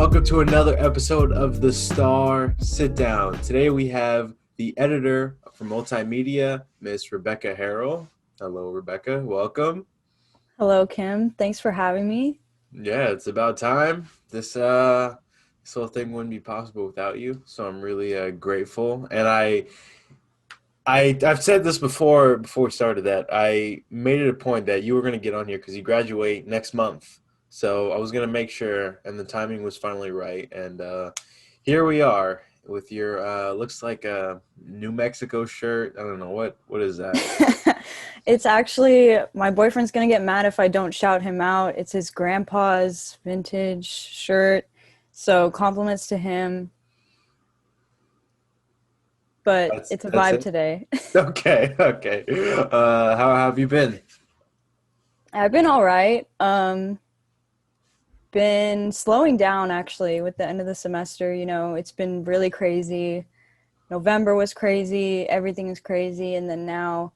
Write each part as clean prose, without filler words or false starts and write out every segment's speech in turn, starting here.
welcome to another episode of the Star Sitdown. Today we have the editor for Multimedia, Miss Rebecca Harrell. Hello, Rebecca. Welcome. Hello, Kim. Thanks for having me. Yeah, it's about time. This whole thing wouldn't be possible without you, so I'm really grateful. And I've said this before we started that I made it a point that you were going to get on here because you graduate next month. So I was going to make sure, and the timing was finally right. And here we are with your looks like a New Mexico shirt. I don't know what is that? It's actually, my boyfriend's gonna get mad if I don't shout him out. It's his grandpa's vintage shirt. So compliments to him, but it's a That's vibe it. today. Okay, okay. How have you been? I've been all right. Been slowing down actually with the end of the semester. It's been really crazy. November was crazy, everything is crazy, and then now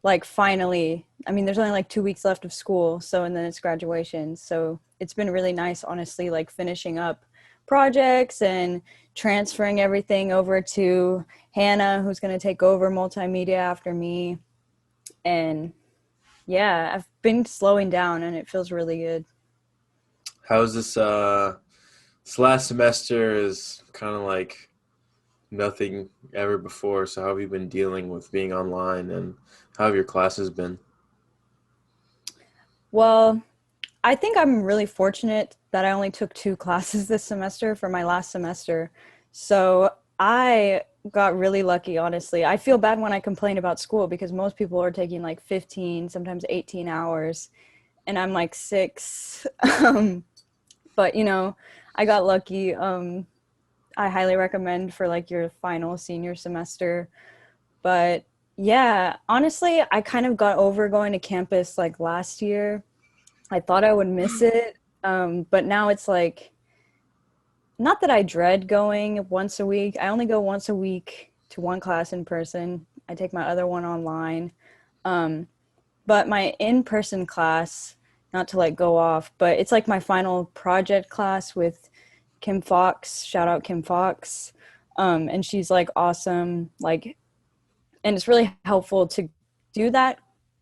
like finally, I mean, there's only like 2 weeks left of school, so and then it's graduation. So it's been really nice, honestly, like finishing up projects and transferring everything over to Hannah, who's going to take over multimedia after me. And yeah, I've been slowing down and it feels really good. How's this last semester is kind of like nothing ever before. So how have you been dealing with being online and how have your classes been? Well, I think I'm really fortunate that I only took two classes this semester for my last semester. So I got really lucky, honestly. I feel bad when I complain about school because most people are taking like 15, sometimes 18 hours, and I'm like six. But I got lucky. I highly recommend for like your final senior semester. But yeah, honestly, I kind of got over going to campus like last year. I thought I would miss it. But now it's like, not that I dread going once a week. I only go once a week to one class in person. I take my other one online. Um, but my in-person class, not to like go off, but it's like my final project class with Kim Fox. Shout out Kim Fox. And she's like awesome. Like, and it's really helpful to do that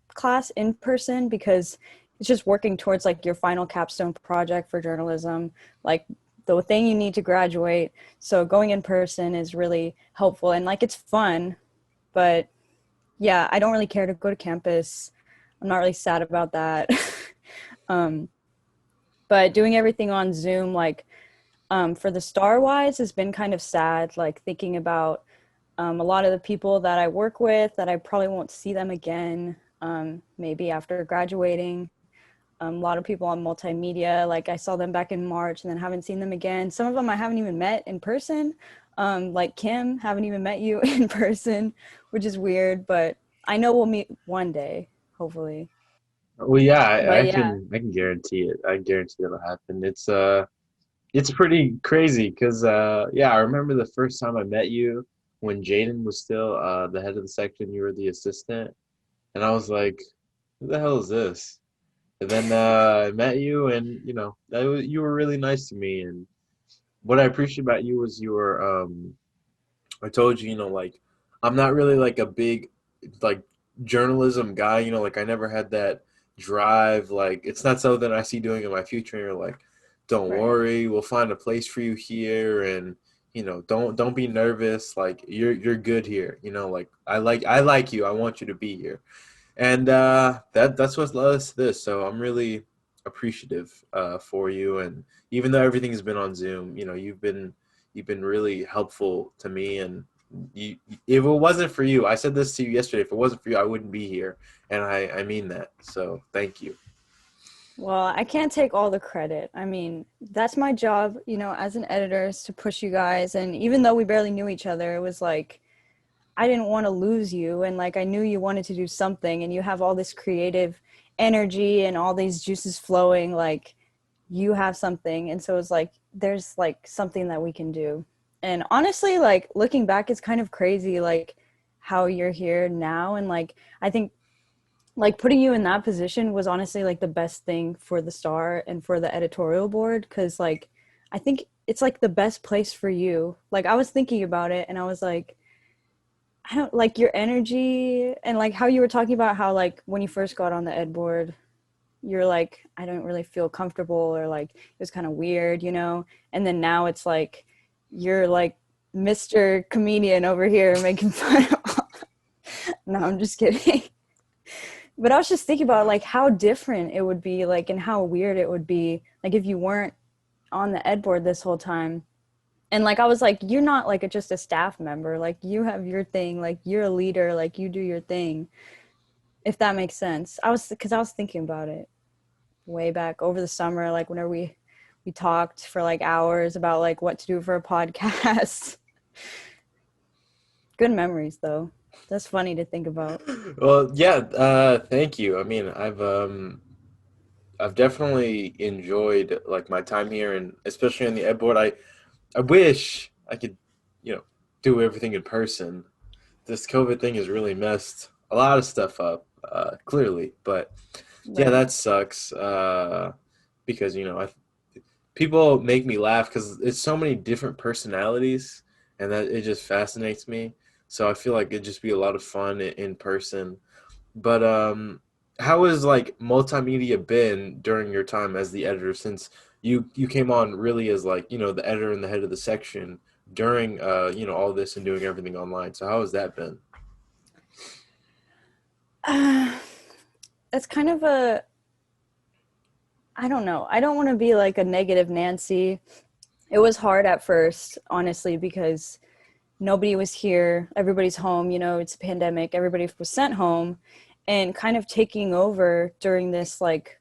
class in person because it's just working towards like your final capstone project for journalism, like the thing you need to graduate. So going in person is really helpful and like it's fun, but yeah, I don't really care to go to campus. I'm not really sad about that. um, but doing everything on Zoom, like for the Star Wise, has been kind of sad. Like thinking about a lot of the people that I work with that I probably won't see them again, maybe after graduating. A lot of people on multimedia, like I saw them back in March and then haven't seen them again. Some of them I haven't even met in person. Like Kim, haven't even met you in person, which is weird, but I know we'll meet one day, hopefully. Well, yeah, But yeah, I can guarantee it. I guarantee it'll happen. It's pretty crazy because yeah, I remember the first time I met you when Jaden was still the head of the section. You were the assistant, and I was like, "Who the hell is this?" And then I met you, and you were really nice to me. And what I appreciate about you was I told you, like I'm not really like a big like journalism guy, like I never had that drive. Like it's not something I see doing in my future. And you're like, don't right. worry, we'll find a place for you here, and don't be nervous. Like you're good here. Like I like you. I want you to be here, and that's what led us to this. So I'm really appreciative for you, and even though everything's been on Zoom, you've been really helpful to me. And if it wasn't for you, I said this to you yesterday, if it wasn't for you, I wouldn't be here, and I mean that. So thank you. Well, I can't take all the credit. I mean, that's my job, as an editor is to push you guys. And even though we barely knew each other, it was like, I didn't want to lose you. And like, I knew you wanted to do something and you have all this creative energy and all these juices flowing. Like, you have something. And so it's like, there's like something that we can do. And honestly, like, looking back, it's kind of crazy, like, how you're here now. And like, I think like putting you in that position was honestly like the best thing for the Star and for the editorial board because like I think it's like the best place for you. Like I was thinking about it and I was like, I don't like your energy and like how you were talking about how like when you first got on the ed board, you're like, I don't really feel comfortable or like it was kind of weird, you know? And then now it's like you're like Mr. Comedian over here making fun of no, I'm just kidding. But I was just thinking about like how different it would be, like, and how weird it would be, like, if you weren't on the ed board this whole time. And like I was like, you're not like just a staff member. Like you have your thing. Like you're a leader. Like you do your thing. If that makes sense. Because I was thinking about it way back over the summer. Like whenever we talked for like hours about like what to do for a podcast. Good memories though. That's funny to think about. Well, yeah, thank you. I mean, I've definitely enjoyed like my time here, and especially on the ed board. I wish I could, you know, do everything in person. This COVID thing has really messed a lot of stuff up, clearly. But yeah, Right. that sucks. Because people make me laugh because it's so many different personalities, and that it just fascinates me. So I feel like it'd just be a lot of fun in person. But how has like multimedia been during your time as the editor since you came on really as like, the editor and the head of the section during all this and doing everything online. So how has that been? Uh, it's kind of a, I don't know. I don't want to be like a negative Nancy. It was hard at first, honestly, because nobody was here. Everybody's home. You know, it's a pandemic. Everybody was sent home, and kind of taking over during this like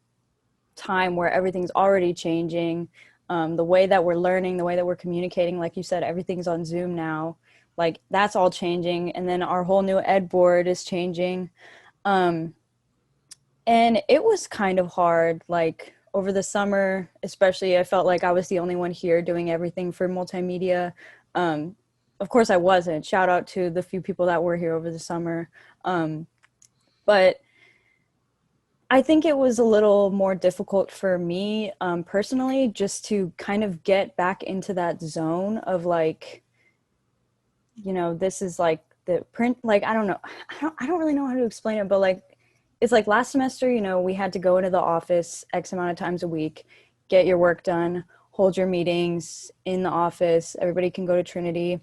time where everything's already changing. The way that we're learning, the way that we're communicating, like you said, everything's on Zoom now. Like that's all changing, and then our whole new ed board is changing. Um, and it was kind of hard, like over the summer, especially. I felt like I was the only one here doing everything for multimedia. Um, of course, I wasn't. Shout out to the few people that were here over the summer. Um, but I think it was a little more difficult for me personally, just to kind of get back into that zone of like, this is like the print, like, I don't know. I don't really know how to explain it, but like, it's like last semester, we had to go into the office X amount of times a week, get your work done, hold your meetings in the office. Everybody can go to Trinity.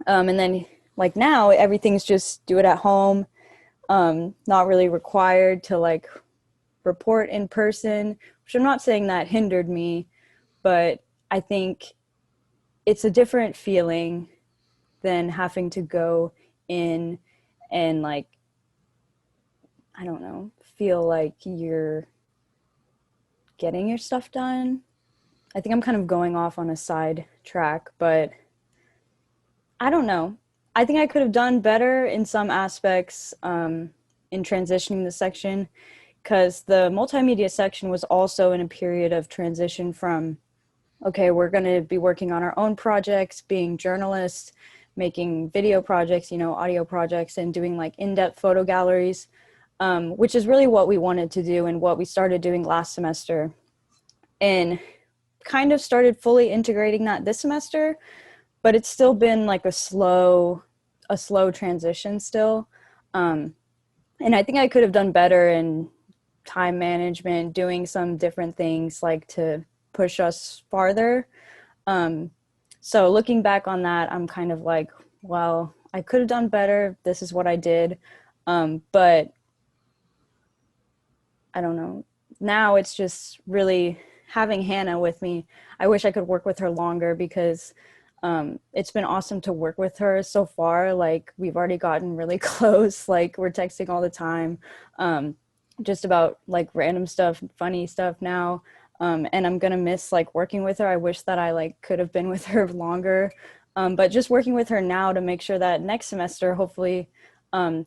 And then like now everything's just do it at home. Not really required to like report in person, which I'm not saying that hindered me, but I think it's a different feeling than having to go in and like, I don't know, feel like you're getting your stuff done. I think I'm kind of going off on a side track, but I don't know. I think I could have done better in some aspects in transitioning the section, because the multimedia section was also in a period of transition from, okay, we're going to be working on our own projects, being journalists, making video projects, audio projects, and doing like in-depth photo galleries, which is really what we wanted to do and what we started doing last semester. And kind of started fully integrating that this semester, but it's still been like a slow transition still. Um, and I think I could have done better in time management, doing some different things like to push us farther. Um, so looking back on that, I'm kind of like, well, I could have done better. This is what I did. But I don't know. Now it's just really having Hannah with me. I wish I could work with her longer, because it's been awesome to work with her so far. Like we've already gotten really close. Like we're texting all the time, just about like random stuff, funny stuff now. And I'm gonna miss like working with her. I wish that I like could have been with her longer. But just working with her now to make sure that next semester, hopefully,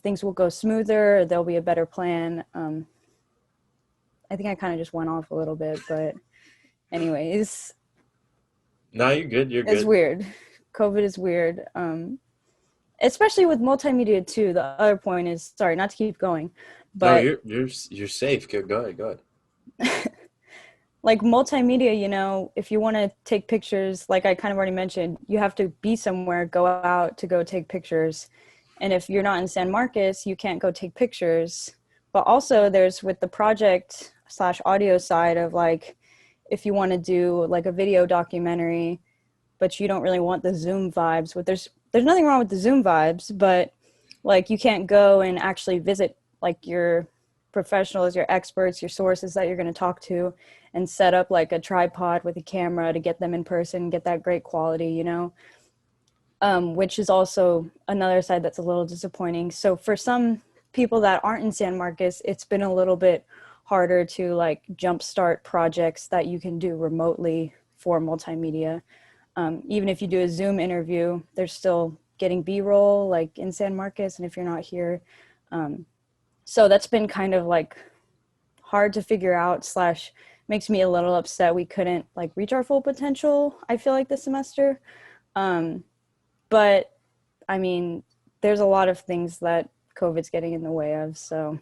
things will go smoother. There'll be a better plan. I think I kind of just went off a little bit, but anyways, No, you're good. You're it's good. weird. COVID is weird. Especially with multimedia too. The other point is, sorry, not to keep going, No, but you're safe. Go ahead. Go ahead. like multimedia, if you want to take pictures, like I kind of already mentioned, you have to be somewhere, go out to go take pictures. And if you're not in San Marcos, you can't go take pictures. But also there's with the project slash audio side of like, if you want to do like a video documentary, but you don't really want the Zoom vibes, there's nothing wrong with the Zoom vibes, but like you can't go and actually visit like your professionals, your experts, your sources that you're going to talk to and set up like a tripod with a camera to get them in person, get that great quality, which is also another side that's a little disappointing. So for some people that aren't in San Marcos, it's been a little bit harder to like jumpstart projects that you can do remotely for multimedia. Even if you do a Zoom interview, they're still getting B-roll like in San Marcos, and if you're not here. So that's been kind of like hard to figure out slash makes me a little upset we couldn't like reach our full potential, I feel like this semester. But I mean, there's a lot of things that COVID's getting in the way of, so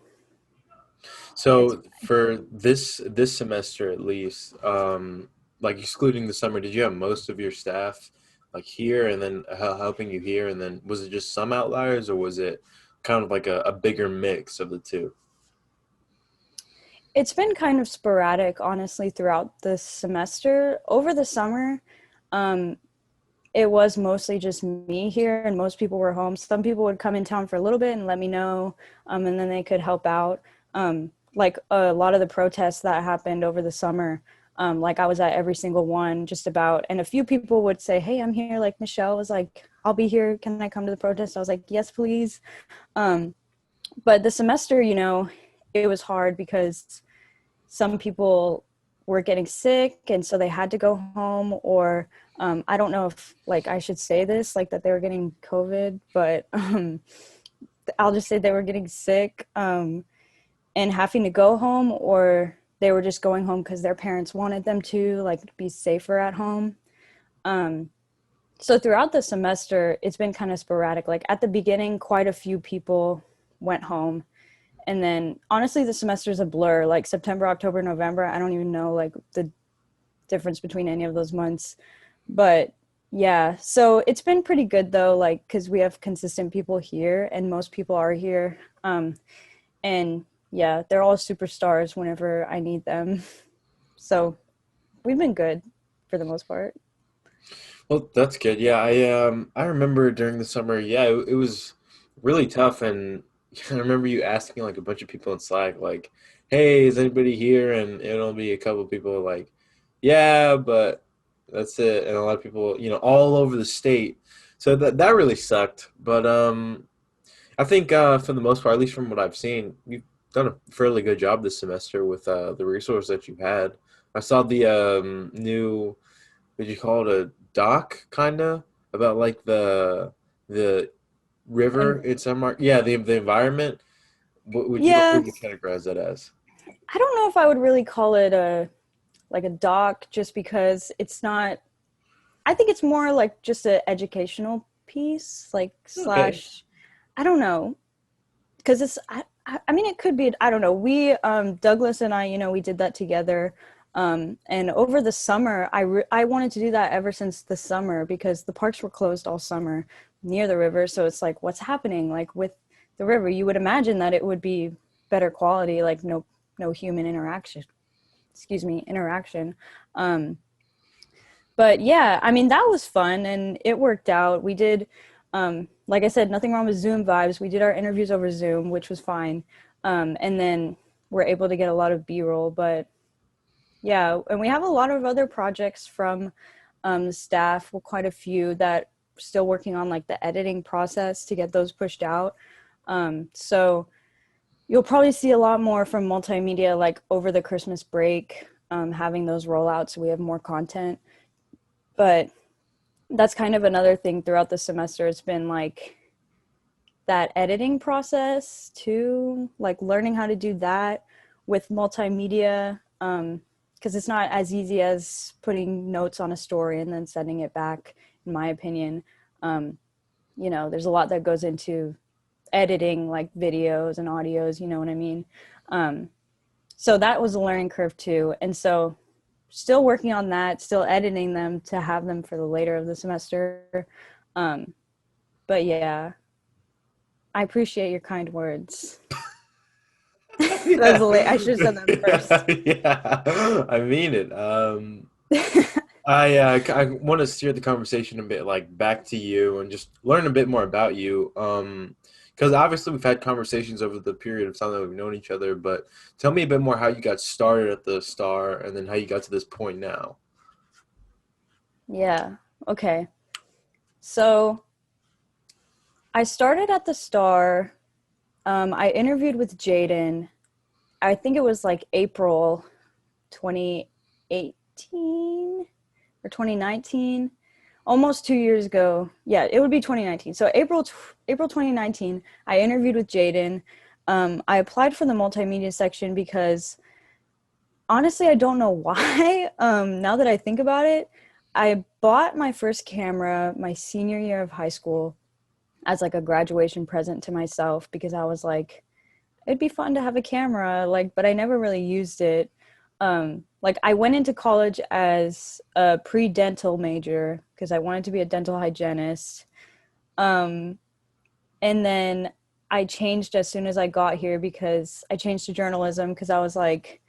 it's So for this semester at least, like excluding the summer, did you have most of your staff like here and then helping you here, and then was it just some outliers, or was it kind of like a bigger mix of the two? it's been kind of sporadic, honestly, throughout the semester. Over the summer, um, it was mostly just me here and most people were home. Some people would come in town for a little bit and let me know, and then they could help out. Like a lot of the protests that happened over the summer, like I was at every single one just about, and a few people would say, hey, I'm here. Like Michelle was like, I'll be here. Can I come to the protest? I was like, yes, please. Um, but the semester, it was hard because some people were getting sick and so they had to go home, or I don't know if like I should say this, like that they were getting COVID, but I'll just say they were getting sick and having to go home, or they were just going home because their parents wanted them to like be safer at home. um, so throughout the semester it's been kind of sporadic. Like at the beginning quite a few people went home, and then honestly the semester's a blur. Like September, October, November, I don't even know like the difference between any of those months. But yeah, so it's been pretty good though, like because we have consistent people here and most people are here. And yeah, they're all superstars whenever I need them. So we've been good for the most part. Well, that's good. Yeah, I remember during the summer, yeah, it was really tough, and I remember you asking like a bunch of people in Slack like, "Hey, is anybody here?" And it'll be a couple people like, "Yeah, but that's it." And a lot of people, all over the state. So that really sucked. But I think for the most part, at least from what I've seen, you've done a fairly good job this semester with the resource that you've had. I saw the new, would you call it a doc, kinda, about like the And river in San Mark. Yeah, the environment. What yeah, would you categorize that as? I don't know if I would really call it a like a doc, just because it's not, I think it's more like just an educational piece, like Okay. slash, I don't know, because I mean, it could be, I don't know. We, Douglas and I, we did that together. And over the summer, I wanted to do that ever since the summer because the parks were closed all summer near the river. So it's like, what's happening? Like with the river, you would imagine that it would be better quality, like no human interaction, excuse me, interaction. Um, but yeah, I mean, that was fun and it worked out. We did, like I said, nothing wrong with Zoom vibes. We did our interviews over Zoom, which was fine. And then we're able to get a lot of B-roll. But yeah, and we have a lot of other projects from the staff, well, quite a few that are still working on like the editing process to get those pushed out. So you'll probably see a lot more from multimedia like over the Christmas break, having those rollouts so we have more content. But that's kind of another thing throughout the semester. It's been like that editing process too, like learning how to do that with multimedia, because it's not as easy as putting notes on a story and then sending it back, in my opinion. um, there's a lot that goes into editing like videos and audios, you know what I mean. um, so that was a learning curve too. And so still working on that, still editing them to have them for the later of the semester. Um, but yeah, I appreciate your kind words. That was Yeah. late. I should have said that first. Yeah, I mean it. I want to steer the conversation a bit like back to you and just learn a bit more about you. Because obviously we've had conversations over the period of time that we've known each other, but tell me a bit more how you got started at the Star and then how you got to this point now. Yeah. Okay. So I started at the Star. I interviewed with Jaden. I think it was like April 2018 or 2019, almost 2 years ago. Yeah, it would be 2019. So April 2019, I interviewed with Jaden. I applied for the multimedia section because honestly, I don't know why. Now that I think about it, I bought my first camera my senior year of high school as like a graduation present to myself because I was like, it'd be fun to have a camera, like, but I never really used it. Like I went into college as a pre-dental major because I wanted to be a dental hygienist. Um, and then I changed as soon as I got here because I changed to journalism because I was like,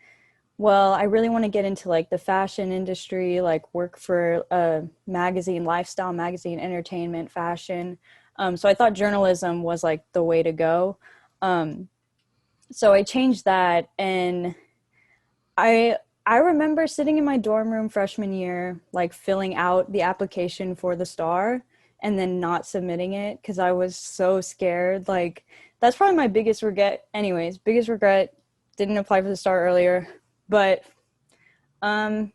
well, I really want to get into like the fashion industry, like work for a magazine, lifestyle magazine, entertainment, fashion. So I thought journalism was like the way to go. Um, so I changed that, and I I remember sitting in my dorm room freshman year, like filling out the application for the Star and then not submitting it because I was so scared. Like that's probably my biggest regret. Anyways, biggest regret, didn't apply for the Star earlier. But um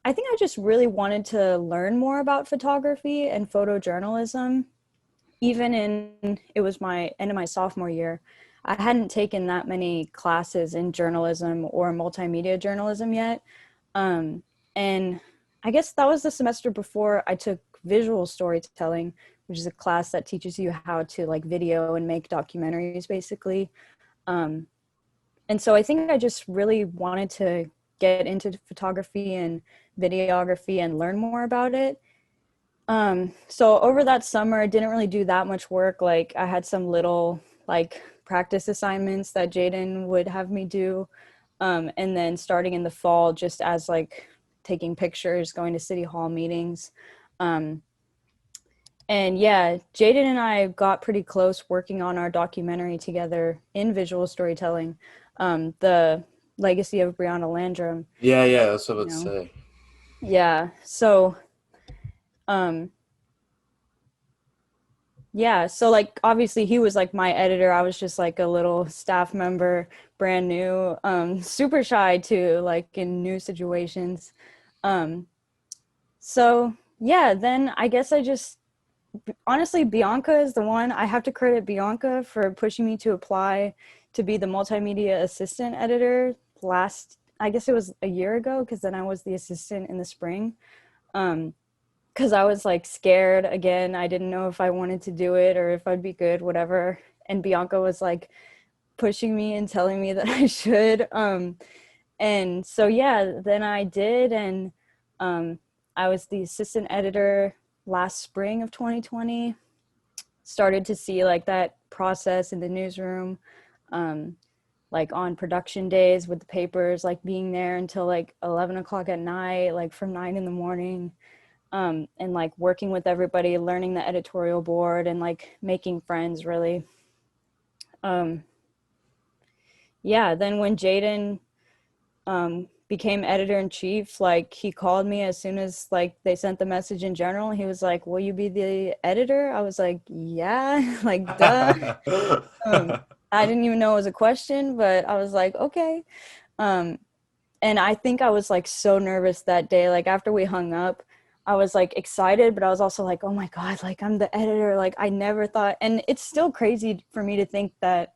I think I just really wanted to learn more about photography and photojournalism. Even in it was my end of my sophomore year, I hadn't taken that many classes in journalism or multimedia journalism yet. um, and I guess that was the semester before I took visual storytelling, which is a class that teaches you how to like video and make documentaries basically. um, and so I think I just really wanted to get into photography and videography and learn more about it. So over that summer, I didn't really do that much work. Like I had some little like practice assignments that Jaden would have me do. And then starting in the fall, just as like taking pictures, going to city hall meetings. Um, and yeah, Jaden and I got pretty close working on our documentary together in visual storytelling, the legacy of Brianna Landrum, Yeah, yeah, that's what I you would know. say. Yeah. So um yeah, so like obviously he was like my editor. I was just like a little staff member, brand new, super shy too, like in new situations. Um, so yeah, then I guess I just honestly Bianca is the one. I have to credit Bianca for pushing me to apply to be the multimedia assistant editor last, I guess it was a year ago, because then I was the assistant in the spring. Um, because I was like scared again. I didn't know if I wanted to do it or if I'd be good, whatever. And Bianca was like pushing me and telling me that I should. And so yeah, then I did, and um, I was the assistant editor last spring of 2020. Started to see like that process in the newsroom, um, like on production days with the papers, like being there until like 11 o'clock at night, like from 9 in the morning, and like working with everybody, learning the editorial board and like making friends really. Um, yeah, then when Jaden became editor in chief, like he called me as soon as like they sent the message in general. He was like, "Will you be the editor?" I was like, "Yeah," like duh. Um, I didn't even know it was a question, but I was like, "Okay." Um, and I think I was like so nervous that day. Like after we hung up, I was like excited, but I was also like, oh my God, like I'm the editor. Like I never thought, and it's still crazy for me to think that,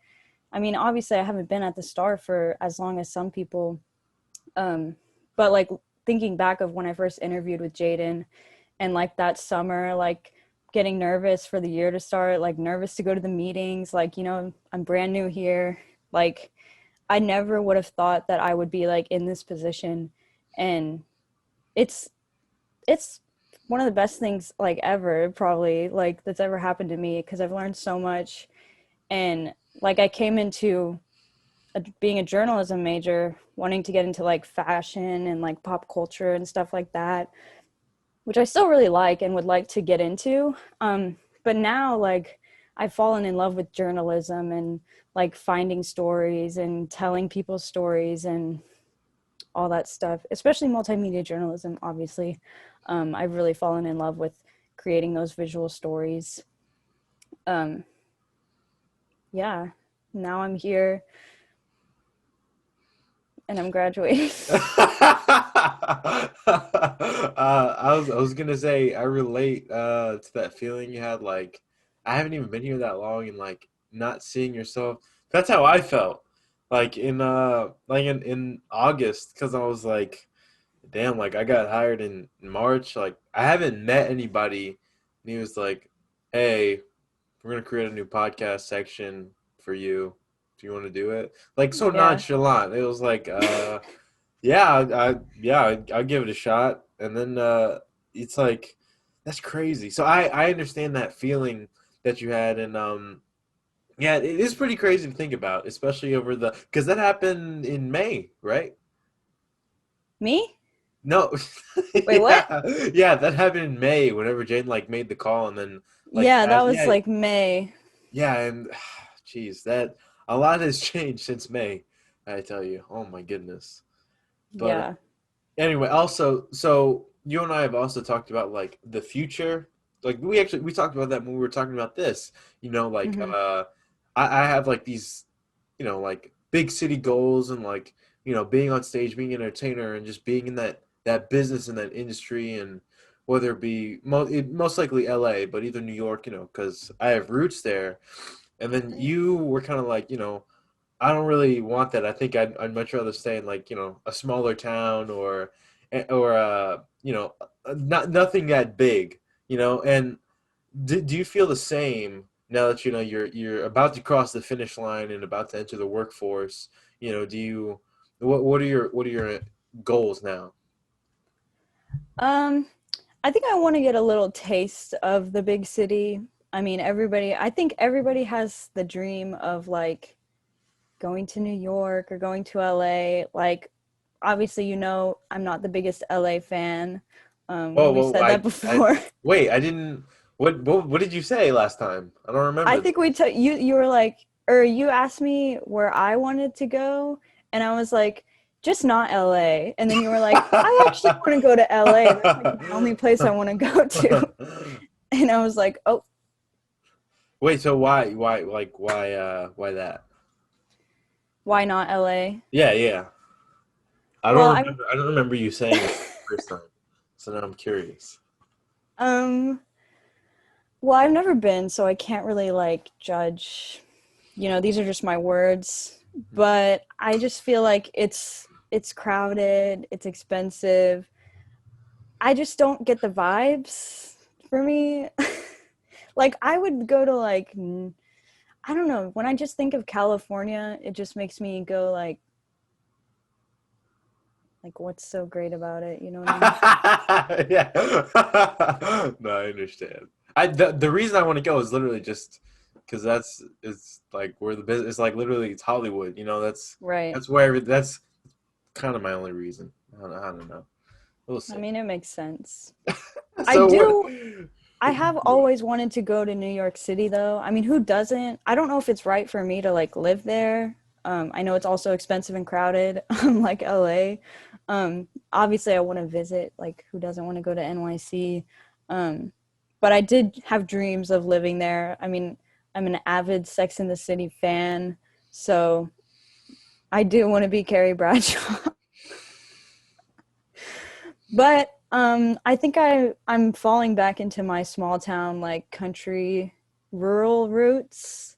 I mean, obviously I haven't been at the Star for as long as some people. Um, but like thinking back of when I first interviewed with Jaden and like that summer, like getting nervous for the year to start, like nervous to go to the meetings, like, I'm brand new here. Like I never would have thought that I would be like in this position. And it's it's one of the best things like ever, probably, like that's ever happened to me, because I've learned so much. And like I came into being a journalism major wanting to get into like fashion and like pop culture and stuff like that, which I still really like and would like to get into. But now, like, I've fallen in love with journalism and like finding stories and telling people's stories and all that stuff, especially multimedia journalism, obviously. I've really fallen in love with creating those visual stories. Um, yeah, now I'm here and I'm graduating. I was gonna say I relate to that feeling you had. Like I haven't even been here that long, and like not seeing yourself. That's how I felt. Like in August, because I was like, damn, like I got hired in March. Like I haven't met anybody, and he was like, hey, we're gonna create a new podcast section for you. Do you want to do it? Like so Yeah. nonchalant. It was like, yeah, I'll give it a shot. And then it's like that's crazy. So I understand that feeling that you had, and yeah, it is pretty crazy to think about, especially over the because that happened in May, right? Me? No, Wait, what? yeah, that happened in May. Whenever Jane like made the call, and then like Yeah, that fast, was yeah, like May. yeah, and geez, that a lot has changed since May. I tell you, oh my goodness. But Yeah. anyway, also, so you and I have also talked about like the future. Like we talked about that when we were talking about this. Like Hmm. I have like these, like big city goals and like being on stage, being an entertainer, and just being in that business in that industry, and whether it be most likely L.A., but either New York, because I have roots there. And then you were kind of like, I don't really want that. I think I'd much rather stay in like a smaller town or not nothing that big. And do you feel the same now that you're about to cross the finish line and about to enter the workforce? Do you what are your goals now? Um, I think I want to get a little taste of the big city. I think everybody has the dream of like going to New York or going to LA. Like, obviously, I'm not the biggest LA fan. Whoa, We've whoa! said that I before. wait. I didn't. What did you say last time? I don't I remember. think you were like, or you asked me where I wanted to go, and I was like, just not LA. And then you were like, I actually want to go to LA. That's like the only place I want to go to. And I was like, oh, Wait, so why that? why not LA? Yeah, yeah. I Well, don't I remember. I don't remember you saying that the first time. So now I'm curious. um well, I've never been, so I can't really like judge. These are just my words, but I just feel like it's crowded, it's expensive. I just don't get the vibes for me. Like I would go to like I don't know, when I just think of California, it just makes me go like what's so great about it, you know what I mean? Yeah. No, I understand. The reason I want to go is literally just because it's like where the business it's like literally it's Hollywood. Right. That's kind of my only reason. I don't know. We'll I see. mean, it makes sense. I So what? do I have always wanted to go to New York City though. I mean, who doesn't? I don't know if it's right for me to like live there. I know it's also expensive and crowded, like LA. Obviously I want to visit, like who doesn't want to go to NYC? Um, but I did have dreams of living there. I mean, I'm an avid Sex and the City fan, so I do want to be Carrie Bradshaw. But I think I'm falling back into my small town, like country, rural roots.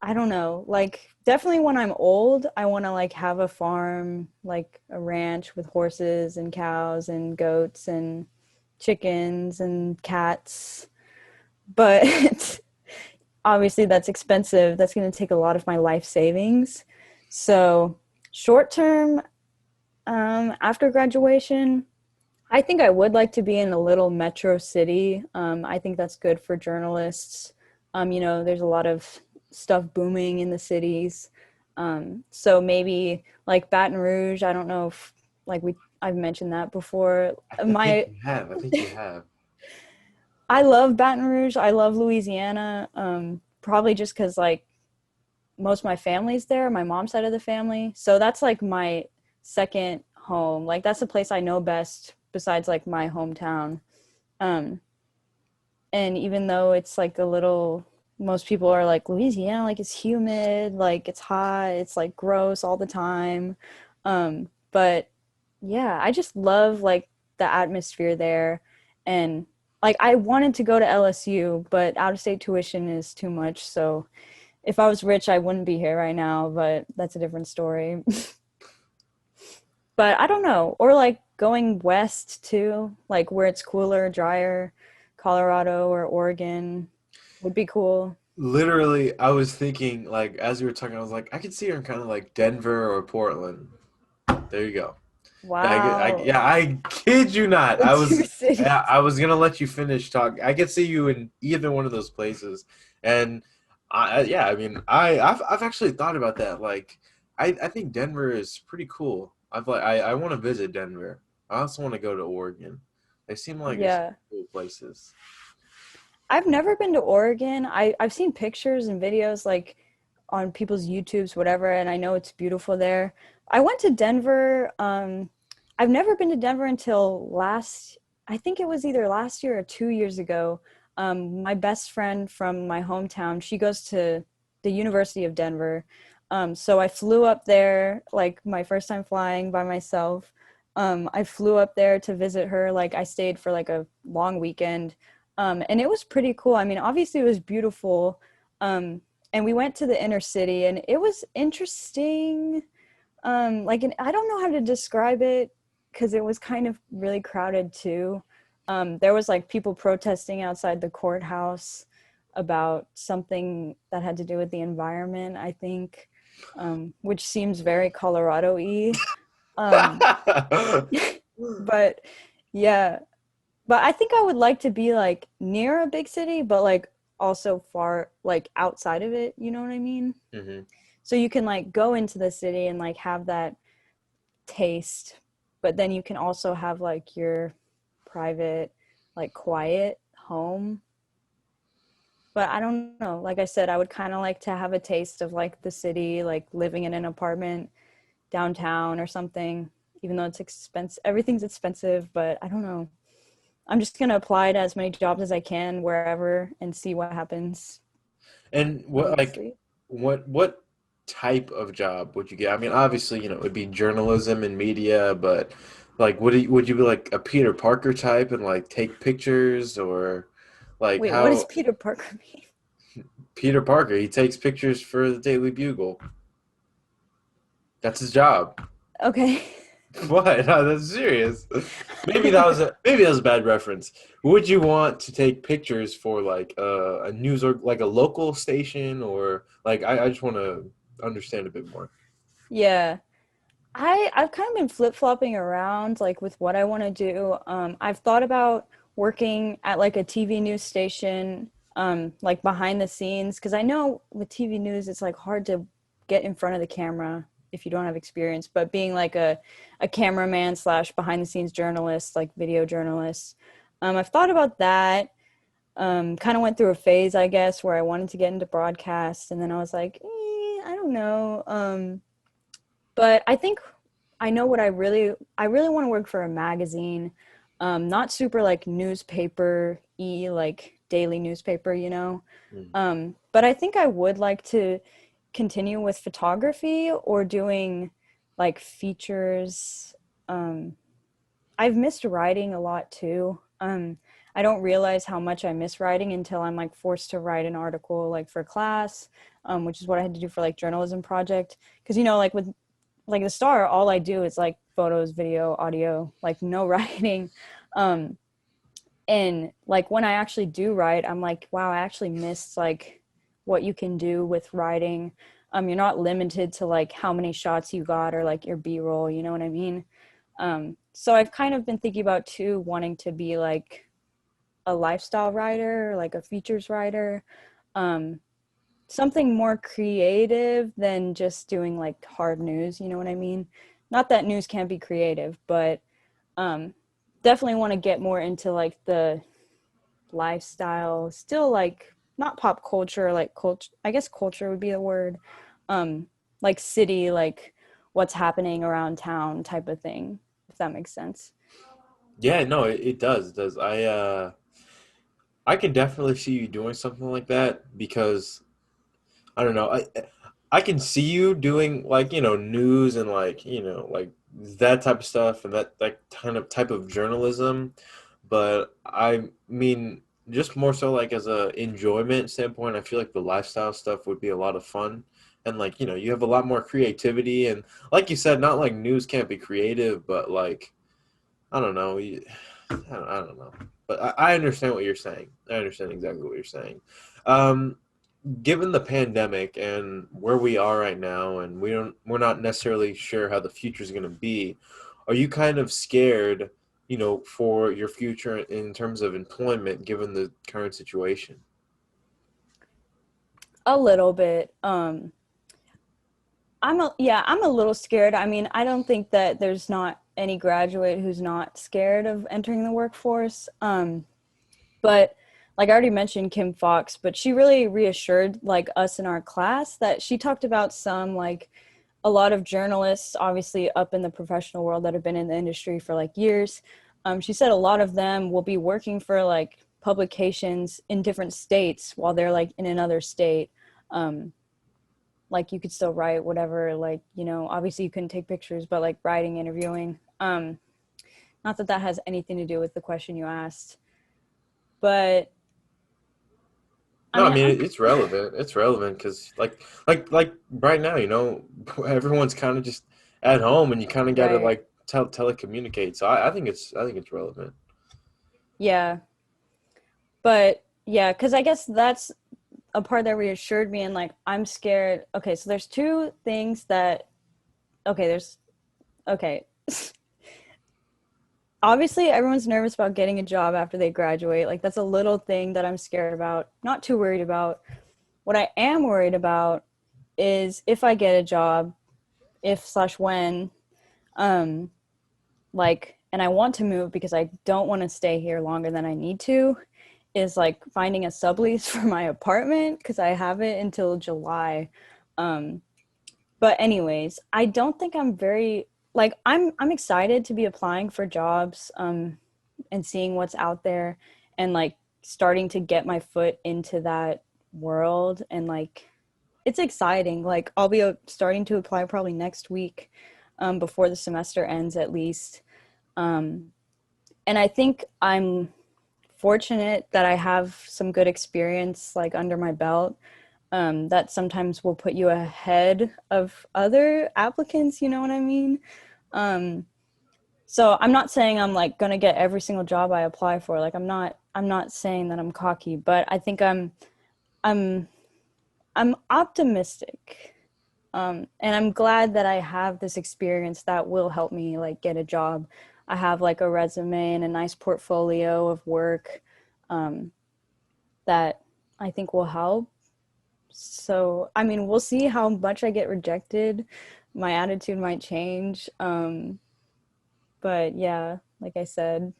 I don't know. Like definitely when I'm old, I want to like have a farm, like a ranch with horses and cows and goats and chickens and cats. But obviously that's expensive. That's going to take a lot of my life savings. So, short term, After graduation, I think I would like to be in a little metro city. I think that's good for journalists. There's a lot of stuff booming in the cities. So maybe like Baton Rouge. I don't know if like I've mentioned that before. I think My you have. I think you have. I love Baton Rouge. I love Louisiana. Probably just because like most of my family's there, my mom's side of the family. So that's like my second home. Like that's the place I know best besides like my hometown. Um, and even though it's like a little, most people are like Louisiana, like it's humid, like it's hot, it's like gross all the time. But yeah, I just love like the atmosphere there. And like I wanted to go to LSU, but out of state tuition is too much. So if I was rich, I wouldn't be here right now, but that's a different story. But I don't know. Or like going west too, like where it's cooler, drier, Colorado or Oregon would be cool. Literally, I was thinking, like, as we were talking, I was like, I could see her in kind of like Denver or Portland. There you go. Wow. Yeah, I kid you not. The two cities. I was gonna let you finish talk. I could see you in either one of those places, and yeah, I mean, I've actually thought about that. Like, I think Denver is pretty cool. I want to visit Denver. I also want to go to Oregon. They seem like it's Yeah. cool places. I've never been to Oregon. I've seen pictures and videos like on people's YouTubes, whatever, and I know it's beautiful there. I went to Denver. I've never been to Denver until I think it was either last year or 2 years ago. My best friend from my hometown, she goes to the University of Denver. So I flew up there, like my first time flying by myself. I flew up there to visit her. Like I stayed for like a long weekend. And it was pretty cool. I mean, obviously it was beautiful. And we went to the inner city and it was interesting. I don't know how to describe it because it was kind of really crowded too. There was like people protesting outside the courthouse about something that had to do with the environment, I think, which seems very Colorado-y. Um, but yeah, but I think I would like to be like near a big city, but like also far like outside of it, you know what I mean? Hmm. So you can like go into the city and like have that taste, but then you can also have like your private, like quiet home. But I don't know. Like I said, I would kind of like to have a taste of like the city, like living in an apartment downtown or something, even though it's expensive. Everything's expensive, but I don't know. I'm just going to apply to as many jobs as I can wherever and see what happens, And honestly. what type of job would you get? I mean, obviously, it would be journalism and media, but like would you be like a Peter Parker type and like take pictures or like Wait, what does how Peter Parker mean? Peter Parker, he takes pictures for the Daily Bugle. That's his job. Okay. What? No, that's serious. Maybe that was a bad reference. Would you want to take pictures for like a news or like a local station or like I just want to understand a bit more. Yeah. I've kind of been flip-flopping around like with what I want to do. I've thought about working at like a TV news station, like behind the scenes, because I know with TV news it's like hard to get in front of the camera if you don't have experience. But being like a cameraman slash behind the scenes journalist, like video journalist, I've thought about that. Kind of went through a phase, I guess, where I wanted to get into broadcast, and then I was like, I don't know. But I think I know what I really want to work for a magazine, not super like newspaper like daily newspaper, you know. Mm. But I think I would like to continue with photography or doing like features. Um, I've missed writing a lot too. I don't realize how much I miss writing until I'm like forced to write an article like for class, which is what I had to do for like journalism project. Because like with like the Star, all I do is like photos, video, audio, like no writing. Um, and like when I actually do write, I'm like, wow, I actually missed like what you can do with writing. You're not limited to like how many shots you got or like your B-roll, you know what I mean? So I've kind of been thinking about too wanting to be like a lifestyle writer, like a features writer, um, something more creative than just doing like hard news, you know what I mean? Not that news can't be creative, but um, definitely want to get more into like the lifestyle, still like not pop culture, like culture, I guess culture would be the word, um, like city, like what's happening around town type of thing, if that makes sense. Yeah, no, it does. It does. I can definitely see you doing something like that because I don't know. I can see you doing like, news and like, like that type of stuff and that kind of type of journalism. But I mean, just more so like as a enjoyment standpoint, I feel like the lifestyle stuff would be a lot of fun. And like, you have a lot more creativity and like you said, not like news can't be creative, but like I don't know. I don't know. But I understand what you're saying. I understand exactly what you're saying. Um, Given the pandemic and where we are right now, and we're not necessarily sure how the future is going to be, are you kind of scared, for your future in terms of employment given the current situation? A little bit. I'm a little scared. I mean, I don't think that there's not any graduate who's not scared of entering the workforce. But like I already mentioned Kim Fox, but she really reassured like us in our class that she talked about some like a lot of journalists obviously up in the professional world that have been in the industry for like years. She said a lot of them will be working for like publications in different states while they're like in another state. Um, like you could still write whatever, like, obviously you couldn't take pictures, but like writing, interviewing. Not that that has anything to do with the question you asked, but I No, I mean, mean it's relevant. It's relevant because like right now, everyone's kind of just at home, and you kind of got to right. like telecommunicate. So I think it's relevant. Yeah. But yeah, because I guess that's a part that reassured me. And like, I'm scared. Okay. So there's two things that, okay, okay. Obviously, everyone's nervous about getting a job after they graduate. Like, that's a little thing that I'm scared about. Not too worried about. What I am worried about is if I get a job, if slash when, um, like, and I want to move because I don't want to stay here longer than I need to, is like finding a sublease for my apartment because I have it until July. Um, but anyways, I don't think I'm very like I'm excited to be applying for jobs and seeing what's out there and like starting to get my foot into that world and like it's exciting. Like I'll be starting to apply probably next week before the semester ends at least. Um, and I think I'm fortunate that I have some good experience like under my belt that sometimes will put you ahead of other applicants, you know what I mean? Um, so I'm not saying I'm like gonna get every single job I apply for. Like I'm not saying that I'm cocky, but I think I'm I'm optimistic. And I'm glad that I have this experience that will help me like get a job. I have like a resume and a nice portfolio of work um, that I think will help. So, I mean, we'll see how much I get rejected. My attitude might change. But yeah, like I said,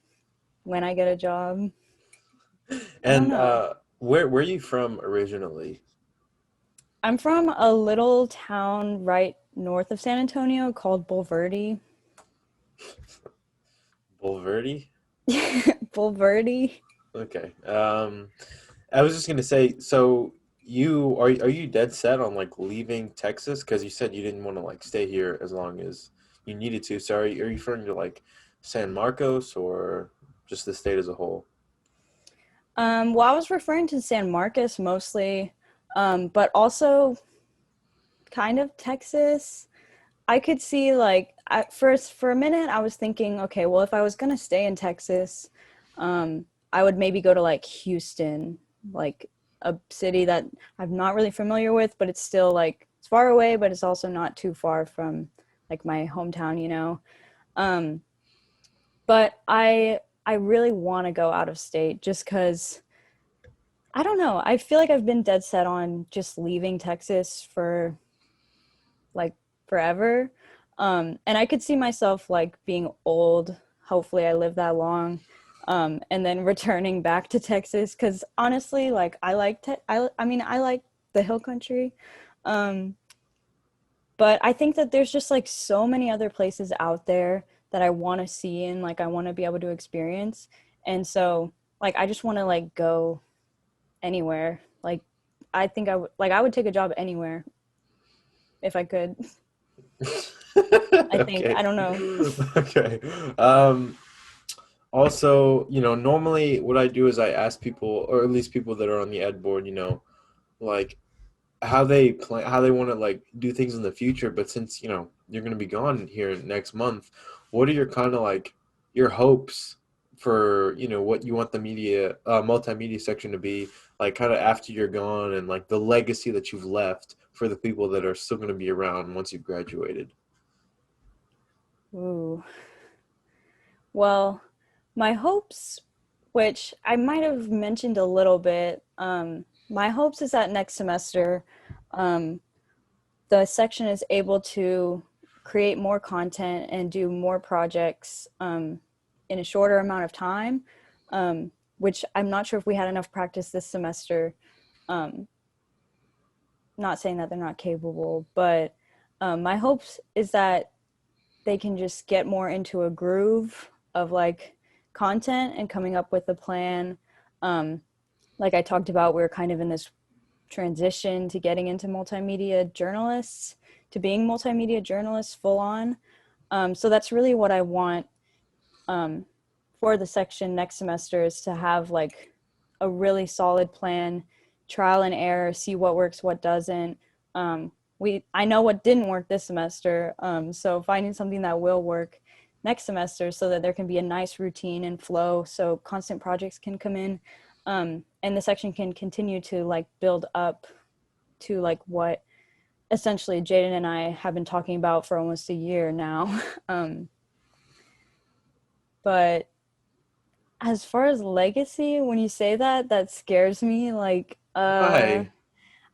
when I get a job, I don't And know. where are you from originally? I'm from a little town right north of San Antonio called Bulverde. Bulverde? Bulverde. Okay. I was just gonna say, so are you dead set on like leaving Texas? Because you said you didn't want to like stay here as long as you needed to. So are you referring to like San Marcos or just the state as a whole? Well, I was referring to San Marcos mostly, but also kind of Texas. I could see like at first for a minute I was thinking, okay, well if I was gonna stay in Texas, I would maybe go to like Houston, like a city that I'm not really familiar with, but it's still like it's far away, but it's also not too far from like my hometown, you know. Um, but I really want to go out of state just because I don't know. I feel like I've been dead set on just leaving Texas for like forever. And I could see myself like being old. Hopefully, I live that long. And then returning back to Texas because honestly, like I mean, I like the hill country. Um, but I think that there's just like so many other places out there that I want to see and like I want to be able to experience. And so like I just want to like go anywhere. Like I think I would take a job anywhere if I could. I think Okay. I don't know. Okay. Um, Also, normally what I do is I ask people, or at least people that are on the ed board, like how they plan, how they want to like do things in the future. But since, you're going to be gone here next month, what are your kind of like your hopes for, what you want the multimedia section to be like kind of after you're gone and like the legacy that you've left for the people that are still going to be around once you've graduated? Ooh. Well, my hopes, which I might have mentioned a little bit, my hopes is that next semester, um, the section is able to create more content and do more projects in a shorter amount of time, which I'm not sure if we had enough practice this semester. Um, Not saying that they're not capable, but my hopes is that they can just get more into a groove of like content and coming up with a plan. Um, like I talked about, we're kind of in this transition to getting into multimedia journalists, to being multimedia journalists full on. So that's really what I want um, for the section next semester is to have like a really solid plan, trial and error, see what works, what doesn't. I know what didn't work this semester, so finding something that will work next semester so that there can be a nice routine and flow so constant projects can come in, and the section can continue to like build up to like what essentially Jaden and I have been talking about for almost a year now. But as far as legacy, when you say that, that scares me. Like, Why?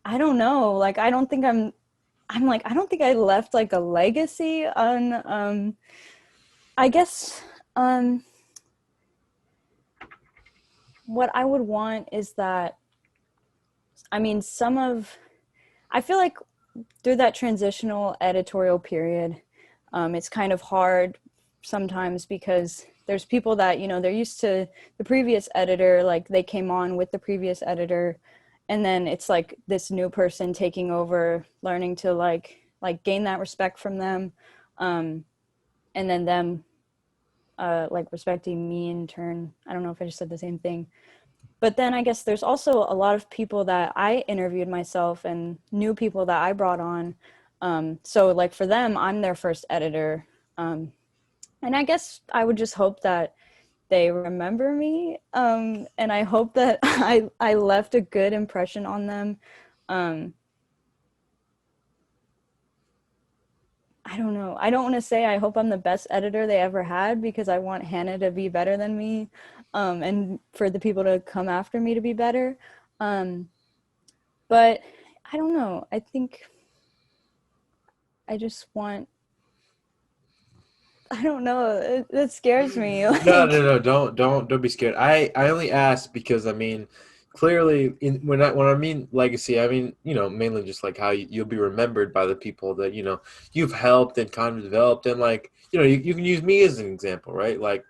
I don't know. Like, I don't think I'm like, I don't think I left like a legacy on, I guess, um, what I would want is that, I mean, I feel like through that transitional editorial period, it's kind of hard sometimes because there's people that, you know, they're used to the previous editor, like they came on with the previous editor, and then it's like this new person taking over, learning to like gain that respect from them, um, and then them like respecting me in turn. I don't know if I just said the same thing. But then I guess there's also a lot of people that I interviewed myself and new people that I brought on. So like for them, I'm their first editor. And I guess I would just hope that they remember me. And I hope that I left a good impression on them. Um, I don't know. I don't want to say I hope I'm the best editor they ever had because I want Hannah to be better than me, and for the people to come after me to be better. Um, but I don't know. I think I just want, I don't know. It scares me. No, no, Like, no, don't be scared. I only ask because I mean, clearly when I mean legacy, I mean, mainly just like how you'll be remembered by the people that, you've helped and kind of developed and like, you can use me as an example, right? Like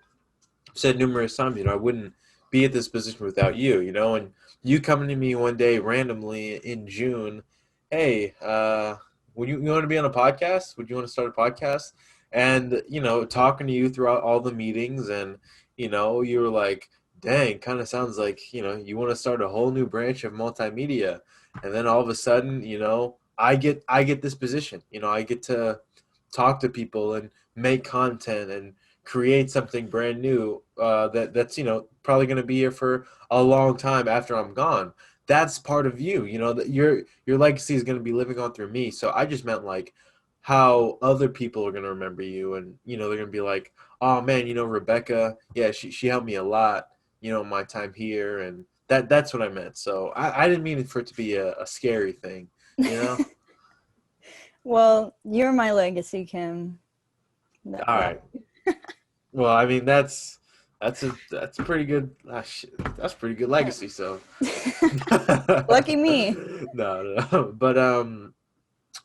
I've said numerous times, I wouldn't be at this position without you, and you coming to me one day randomly in June, hey, would you want to be on a podcast? Would you want to start a podcast? And, talking to you throughout all the meetings and, you were like, dang, kind of sounds like, you want to start a whole new branch of multimedia. And then all of a sudden, I get this position, I get to talk to people and make content and create something brand new that's probably going to be here for a long time after I'm gone. that's part of you, that your legacy is going to be living on through me. So I just meant like how other people are going to remember you, and they're going to be like, oh man, Rebecca, yeah, she helped me a lot, my time here, and that's what I meant. So I didn't mean it for it to be a scary thing, you know. Well, you're my legacy, Kim. All That right. Well, I mean that's a pretty good that's pretty good legacy. So lucky me. no, no. But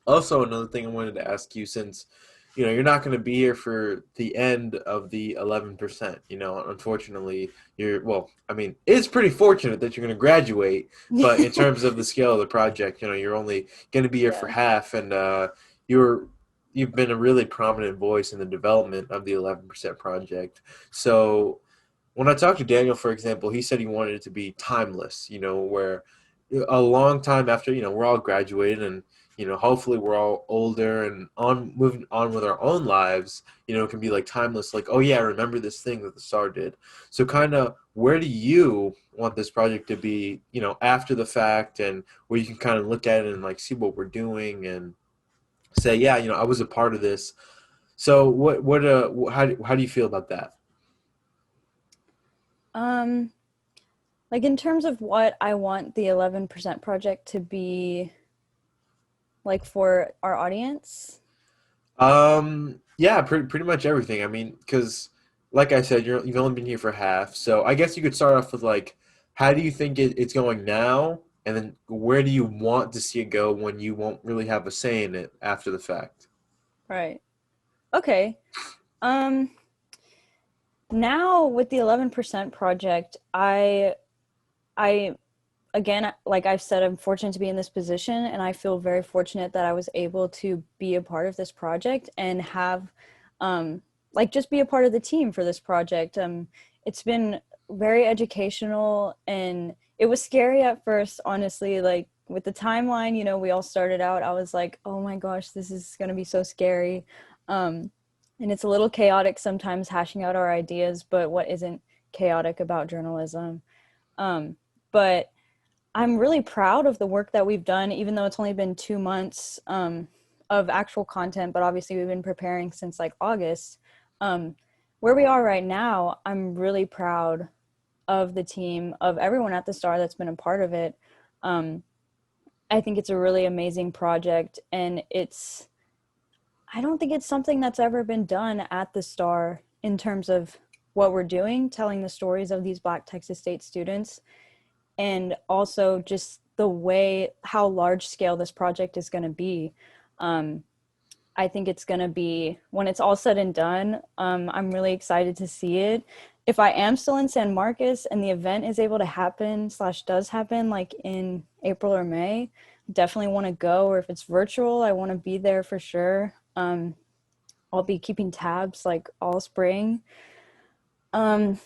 also another thing I wanted to ask you, since you're not going to be here for the end of the 11%. Unfortunately, well, I mean, it's pretty fortunate that you're going to graduate, but in terms of the scale of the project, you're only going to be here for Yeah. half, and you're you've been a really prominent voice in the development of the 11% project. So when I talked to Daniel, for example, he said he wanted it to be timeless, where a long time after, we're all graduated, and, hopefully we're all older and moving on with our own lives, it can be like timeless, like, oh yeah, I remember this thing that the star did. So kind of where do you want this project to be, after the fact, and where you can kind of look at it and like see what we're doing and say, yeah, I was a part of this. So how do you feel about that? Um, like in terms of what I want the 11% project to be like for our audience. Yeah, pretty much everything. I mean, because like I said, you've only been here for half, so I guess you could start off with like, how do you think it's going now, and then where do you want to see it go when you won't really have a say in it after the fact? Right. Okay. Um, Now with the 11% project, I again, like I've said, I'm fortunate to be in this position, and I feel very fortunate that I was able to be a part of this project and have, like, just be a part of the team for this project. It's been very educational, and it was scary at first, honestly. Like with the timeline, we all started out. I was like, oh my gosh, this is gonna be so scary. Um, and it's a little chaotic sometimes hashing out our ideas, but what isn't chaotic about journalism? Um, but I'm really proud of the work that we've done, even though it's only been 2 months of actual content, but obviously we've been preparing since like August. Um, where we are right now, I'm really proud of the team, of everyone at the Star that's been a part of it. Um, I think it's a really amazing project, and I don't think it's something that's ever been done at the Star in terms of what we're doing, telling the stories of these Black Texas State students, and also just the way how large scale this project is going to be. Um, I think it's going to be, when it's all said and done, I'm really excited to see it. If I am still in San Marcos and the event is able to happen slash does happen like in April or May, definitely want to go. Or if it's virtual, I want to be there for sure. I'll be keeping tabs like all spring. Um,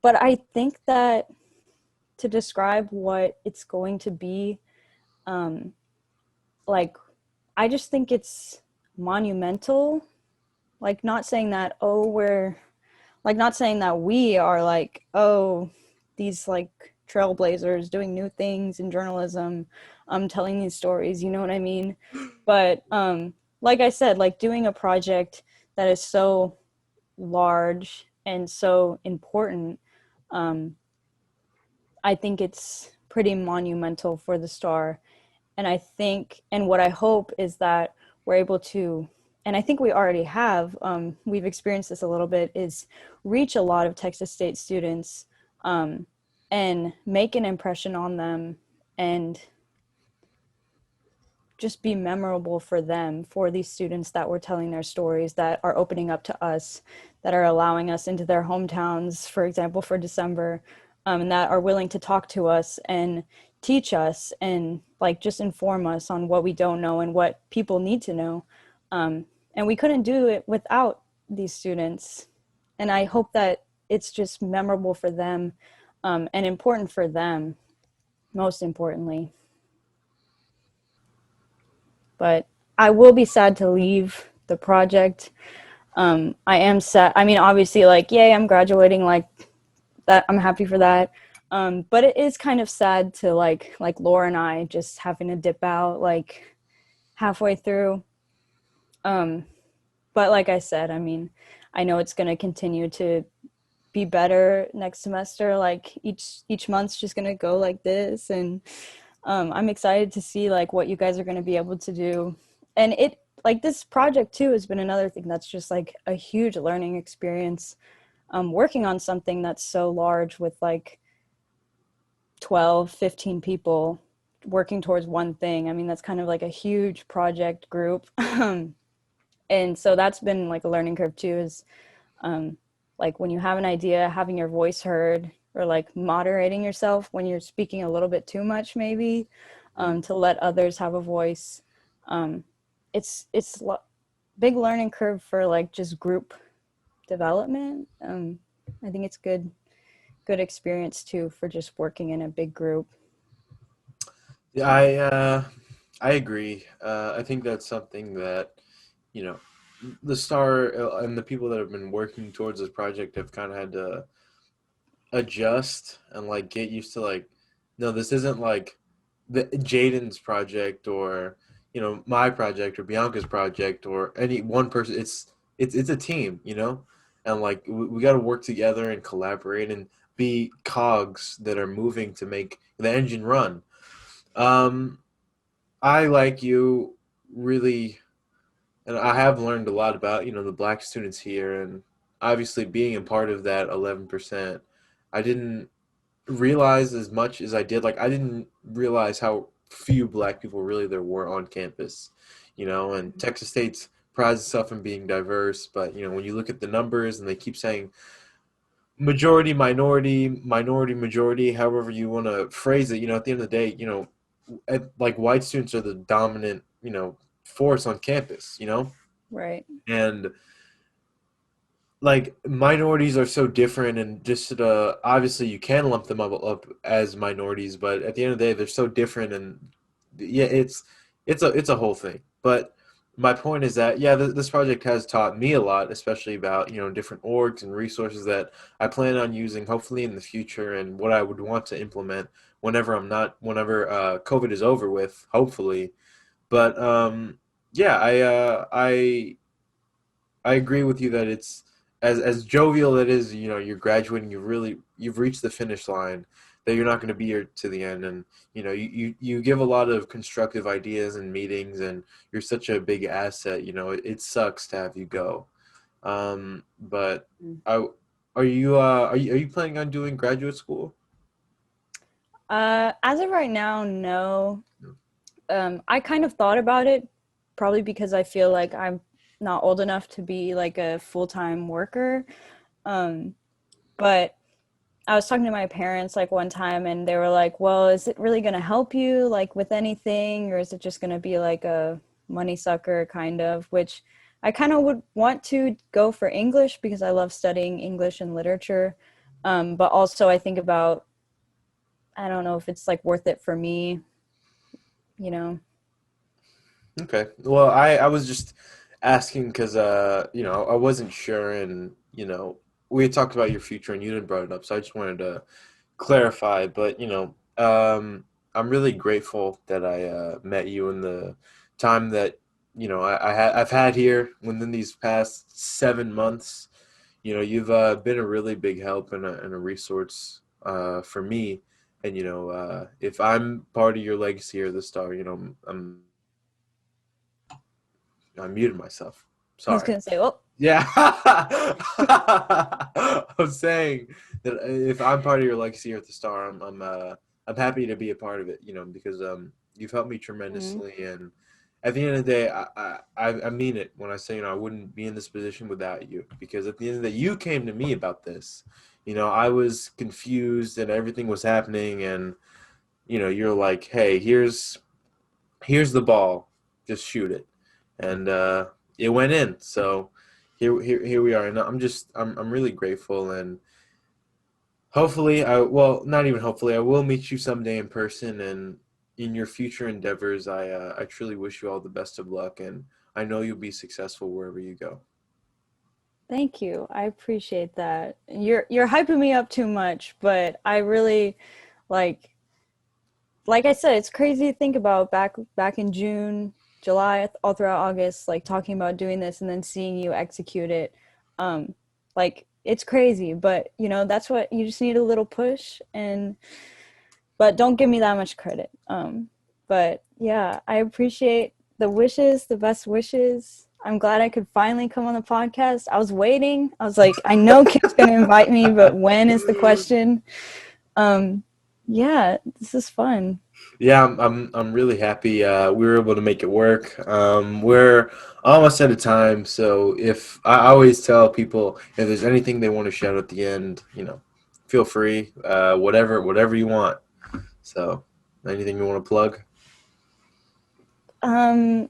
but I think that to describe what it's going to be, um, like, I just think it's monumental. Like, not saying that, oh, not saying that we are like, oh, these like trailblazers doing new things in journalism, telling these stories, you know what I mean? But like I said, like doing a project that is so large and so important, um, I think it's pretty monumental for the Star. And I think, and what I hope is that we're able to, and I think we already have, we've experienced this a little bit, is reach a lot of Texas State students, um, and make an impression on them, and just be memorable for them, for these students that were telling their stories, that are opening up to us, that are allowing us into their hometowns, for example, for December, and that are willing to talk to us and teach us and like just inform us on what we don't know and what people need to know. And we couldn't do it without these students. And I hope that it's just memorable for them, and important for them, most importantly. But I will be sad to leave the project. I am sad. I mean, obviously, like, yay, I'm graduating. Like that, I'm happy for that. But it is kind of sad to like Laura and I just having to dip out like halfway through. Um, but like I said, I mean, I know it's going to continue to be better next semester. Like each month's just going to go like this, and I'm excited to see like what you guys are going to be able to do. And it like this project too has been another thing that's just like a huge learning experience. Working on something that's so large with like 12, 15 people working towards one thing. I mean, that's kind of like a huge project group. And so that's been like a learning curve too, is um, like when you have an idea, having your voice heard, or like moderating yourself when you're speaking a little bit too much, maybe, to let others have a voice. Um, it's big learning curve for like just group development. I think it's good experience too for just working in a big group. Yeah, I agree. I think that's something that, you know, the Star and the people that have been working towards this project have kind of had to adjust and like get used to like, no, this isn't like the Jaden's project or my project or Bianca's project or any one person. It's a team, and like we got to work together and collaborate and be cogs that are moving to make the engine run. Um, I like you really, and I have learned a lot about the black students here, and obviously being a part of that 11%. I didn't realize as much as I did. Like I didn't realize how few black people really there were on campus, and Texas State's prides itself in being diverse, but when you look at the numbers and they keep saying majority, minority, minority, majority, however you want to phrase it, at the end of the day, like white students are the dominant, force on campus, Right. and like minorities are so different and just obviously you can lump them up as minorities, but at the end of the day they're so different, and yeah, it's a whole thing. But my point is that yeah, this project has taught me a lot, especially about different orgs and resources that I plan on using hopefully in the future, and what I would want to implement whenever COVID is over with, hopefully. But yeah, I agree with you that it's as jovial it is. You're graduating. You've reached the finish line. That you're not going to be here to the end, and you give a lot of constructive ideas and meetings, and you're such a big asset. It sucks to have you go. But Mm. I are you planning on doing graduate school? As of right now, no. I kind of thought about it, probably because I feel like I'm not old enough to be like a full-time worker. Um, but I was talking to my parents like one time, and they were like, "Well, is it really going to help you like with anything, or is it just going to be like a money sucker kind of?" Which I kind of would want to go for English because I love studying English and literature. But also I think about, I don't know if it's like worth it for me, you know. Okay. Well, I was just asking because I wasn't sure, and we had talked about your future and you didn't brought it up, so I just wanted to clarify. But I'm really grateful that I met you in the time that I've had here within these past 7 months. You've been a really big help and a resource for me. And if I'm part of your legacy or the star, I muted myself. I was Sorry. going to say, well, Yeah. I'm saying that if I'm part of your legacy here at the Star, I'm happy to be a part of it, because you've helped me mm, tremendously, and at the end of the day, I mean it when I say I wouldn't be in this position without you, because at the end of the day, you came to me about this. I was confused and everything was happening, and you're like, hey, here's the ball, just shoot it, and it went in. So here we are, and I'm really grateful, and hopefully well, not even hopefully, I will meet you someday in person, and in your future endeavors, I truly wish you all the best of luck, and I know you'll be successful wherever you go. Thank you. I appreciate that. You're hyping me up too much, but I really like like I said, it's crazy to think about back in June, July, all throughout August, like talking about doing this and then seeing you execute it. Like it's crazy, but you know, that's what you just need, a little push, and but don't give me that much credit. But yeah, I appreciate the wishes, the best wishes. I'm glad I could finally come on the podcast. I was waiting. I was like, I know Kim's gonna invite me, but when is the question? Um, yeah, this is fun. Yeah, I'm really happy we were able to make it work. We're almost out of time, so if I always tell people if there's anything they want to shout at the end, feel free, whatever you want. So, anything you want to plug? Um,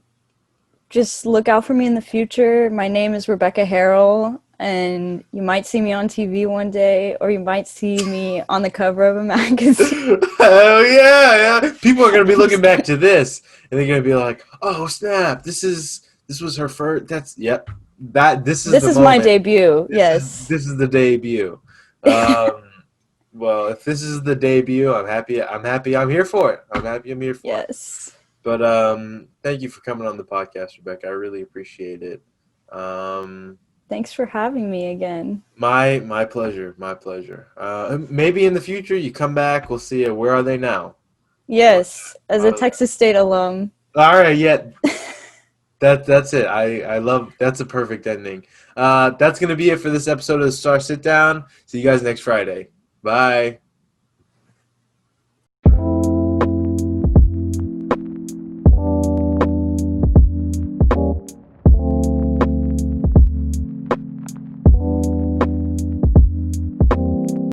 just look out for me in the future. My name is Rebecca Harrell, and you might see me on TV one day, or you might see me on the cover of a magazine. Hell yeah, yeah. People are gonna be looking back to this, and they're gonna be like, "Oh snap! This was her first. That's yep. This is This the is my moment. debut. This is Yes. this is the debut." Um, well, if this is the debut, I'm happy. I'm happy. I'm here for it. I'm happy. I'm here for it. Yes. But thank you for coming on the podcast, Rebecca. I really appreciate it. Um, Thanks for having me again. my pleasure. My pleasure. Maybe in the future you come back. We'll see. Where are they now? What? Yes, as a Uh, Texas State alum. all right. Yeah. That's it. I love. That's a perfect ending. That's gonna be it for this episode of the Star Sit Down. See you guys next Friday. Bye.